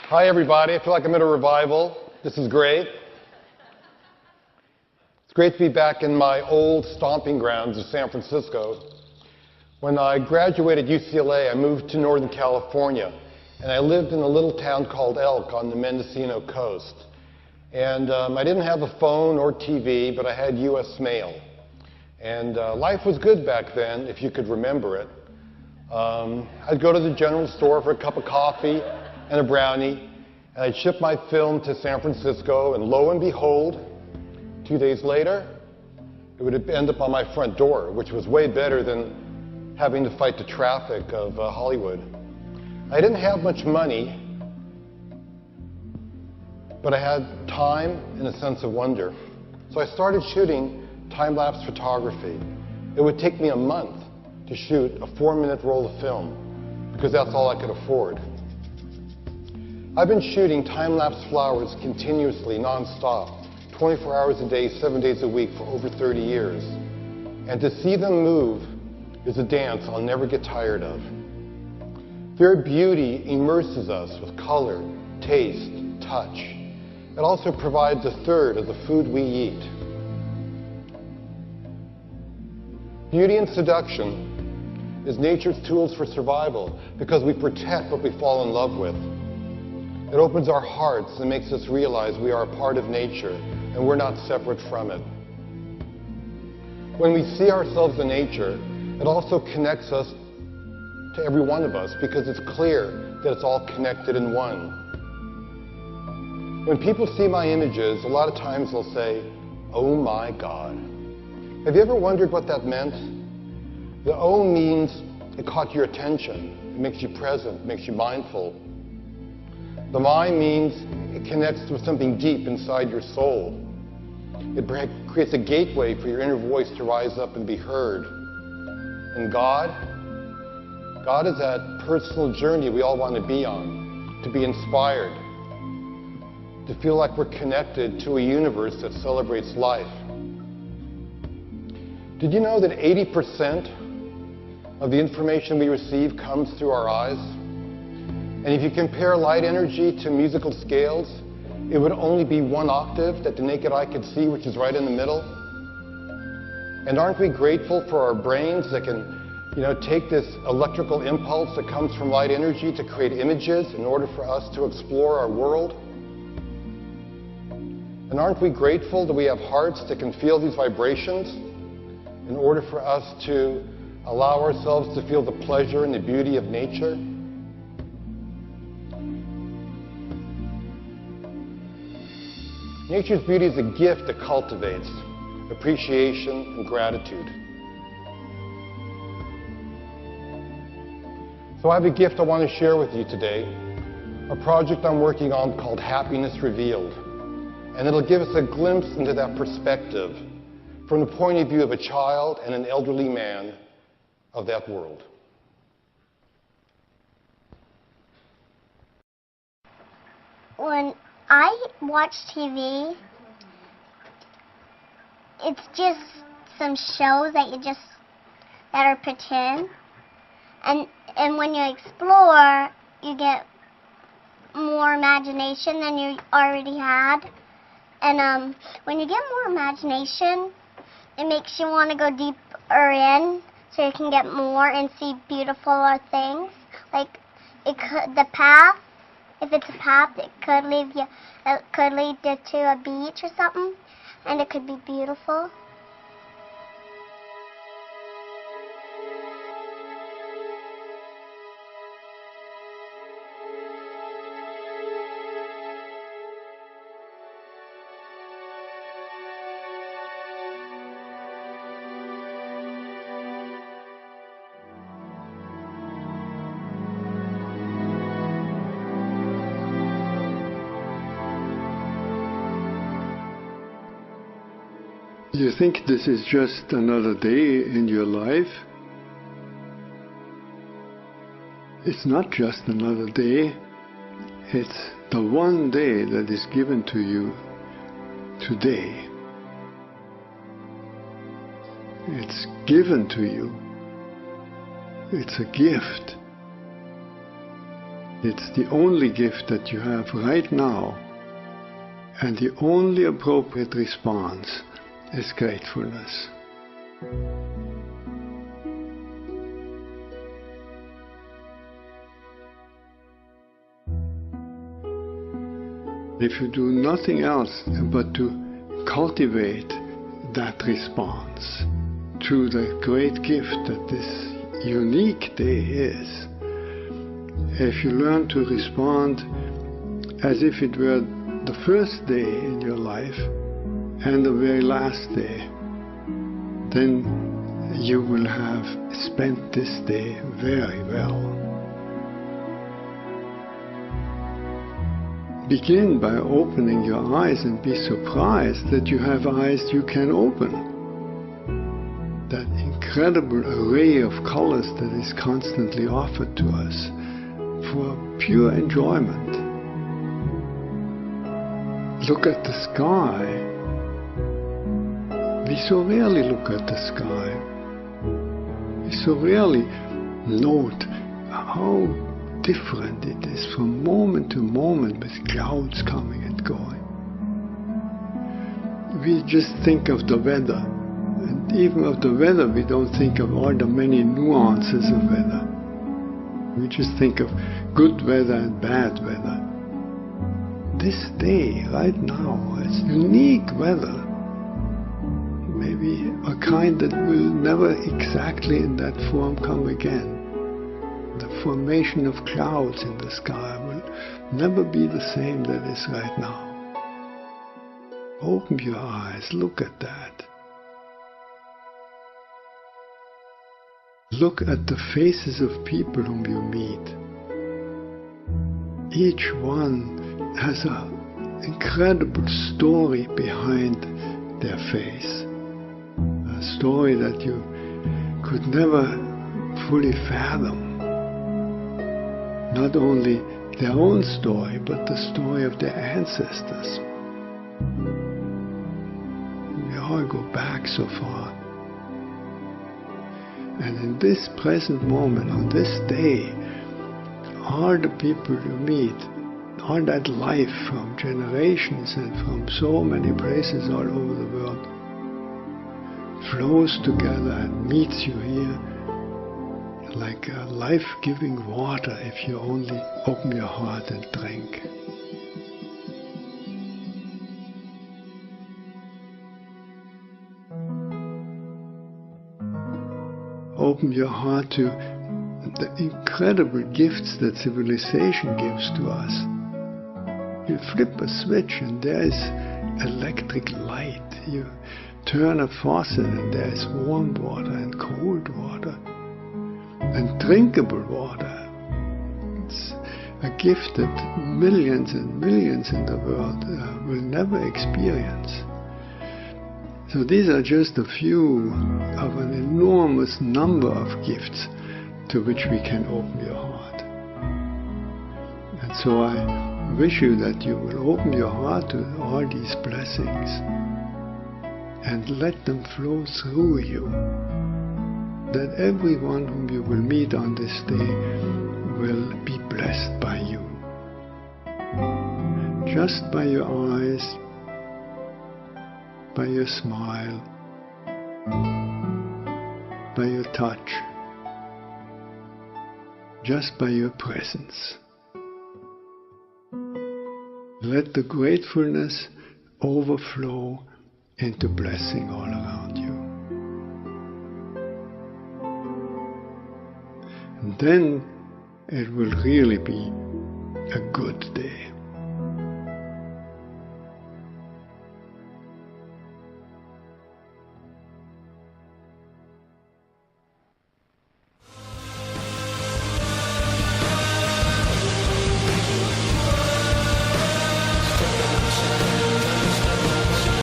Hi, everybody. I feel like I'm at a revival. This is great. It's great to be back in my old stomping grounds of San Francisco. When I graduated UCLA, I moved to Northern California, and I lived in a little town called Elk on the Mendocino coast. And I didn't have a phone or TV, but I had U.S. mail. And life was good back then, if you could remember it. I'd go to the general store for a cup of coffee and a brownie, and I'd ship my film to San Francisco, and lo and behold, 2 days later, it would end up on my front door, which was way better than having to fight the traffic of Hollywood. I didn't have much money, but I had time and a sense of wonder. So I started shooting time-lapse photography. It would take me a month to shoot a 4-minute roll of film, because that's all I could afford. I've been shooting time-lapse flowers continuously, non-stop, 24 hours a day, 7 days a week for over 30 years. And to see them move is a dance I'll never get tired of. Their beauty immerses us with color, taste, touch. It also provides a third of the food we eat. Beauty and seduction is nature's tools for survival because we protect what we fall in love with. It opens our hearts and makes us realize we are a part of nature and we're not separate from it. When we see ourselves in nature, it also connects us to every one of us because it's clear that it's all connected in one. When people see my images, a lot of times they'll say, "Oh my God." Have you ever wondered what that meant? The "oh" means it caught your attention. It makes you present, makes you mindful. The "my" means it connects with something deep inside your soul. It creates a gateway for your inner voice to rise up and be heard. And God is that personal journey we all want to be on, to be inspired, to feel like we're connected to a universe that celebrates life. Did you know that 80% of the information we receive comes through our eyes? And if you compare light energy to musical scales, it would only be 1 octave that the naked eye could see, which is right in the middle. And aren't we grateful for our brains that can, take this electrical impulse that comes from light energy to create images in order for us to explore our world? And aren't we grateful that we have hearts that can feel these vibrations in order for us to allow ourselves to feel the pleasure and the beauty of nature? Nature's beauty is a gift that cultivates appreciation and gratitude. So I have a gift I want to share with you today, a project I'm working on called Happiness Revealed. And it'll give us a glimpse into that perspective from the point of view of a child and an elderly man of that world. When I watch TV, it's just some shows that are pretend. And when you explore, you get more imagination than you already had. And when you get more imagination, it makes you want to go deeper in so you can get more and see beautiful things. Like the path. If it's a path, it could lead you to a beach or something, and it could be beautiful. You think this is just another day in your life? It's not just another day. It's the one day that is given to you today. It's given to you. It's a gift. It's the only gift that you have right now, and the only appropriate response is gratefulness. If you do nothing else but to cultivate that response to the great gift that this unique day is, if you learn to respond as if it were the first day in your life and the very last day, then you will have spent this day very well. Begin by opening your eyes and be surprised that you have eyes you can open. That incredible array of colors that is constantly offered to us for pure enjoyment. Look at the sky. We so rarely look at the sky. We so rarely note how different it is from moment to moment with clouds coming and going. We just think of the weather, and even of the weather we don't think of all the many nuances of weather. We just think of good weather and bad weather. This day, right now, is unique weather. Maybe a kind that will never exactly in that form come again. The formation of clouds in the sky will never be the same that is right now. Open your eyes, look at that. Look at the faces of people whom you meet. Each one has an incredible story behind their face. A story that you could never fully fathom. Not only their own story, but the story of their ancestors. We all go back so far. And in this present moment, on this day, all the people you meet, all that life from generations and from so many places all over the world, flows together and meets you here like a life-giving water if you only open your heart and drink. Open your heart to the incredible gifts that civilization gives to us. You flip a switch and there is electric light. You turn a faucet and there is warm water and cold water. And drinkable water. It's a gift that millions and millions in the world will never experience. So these are just a few of an enormous number of gifts to which we can open your heart. And so I wish you that you will open your heart to all these blessings and let them flow through you. That everyone whom you will meet on this day will be blessed by you. Just by your eyes, by your smile, by your touch, just by your presence. Let the gratefulness overflow into blessing all around you. And then it will really be a good day.